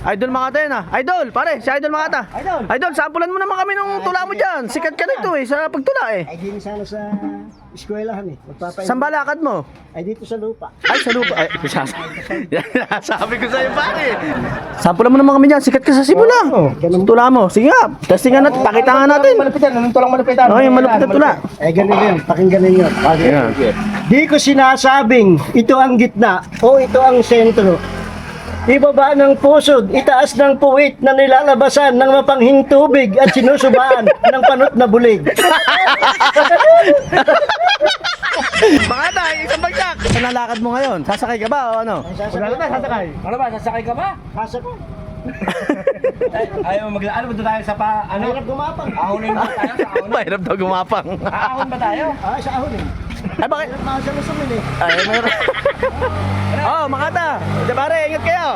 Idol Makata yan ah. Idol, pare, si Idol Makata. Idol, sampulan mo naman kami nung tula mo dyan. Sikat ka nito eh, sa pagtula eh. Ay, di sana sa eskwelahan eh. Saan ba lakad mo? Ay, dito sa lupa. Ay, sa lupa. Ay, sabi ko sa'yo pare. Sampulan mo naman kami dyan, sikat ka sa simula. ganun. Tula mo, sige nga. Testingan natin, pakita nga natin. Malupitan, anong tulang malupitan? Okay, malupit na tula. Eh, ganun yun. Pakinggan ninyo. Di ko sinasabing ito ang gitna o ito ang sentro. Ibaba ng pusod, itaas ng puwit na nilalabasan ng mapanghing tubig at sinusubaan ng panot na bulig. Makata, isang bagsak. Saan nalakad mo ngayon? Sasakay ka ba o ano? Wala na, sasakay. Ano ba, sasakay ka ba? Hasa ko. Ayaw ano ba tayo sa pa, Ano? Hirap gumapang. ahonin ba tayo sa ahonin? Mahirap daw gumapang. Ahon ba tayo? Ah, sa ahon eh. Ay, bakit? Hirap makasya mo sa eh. Ay, mayroon. Oh, Makata. Di pare, ingat kayo.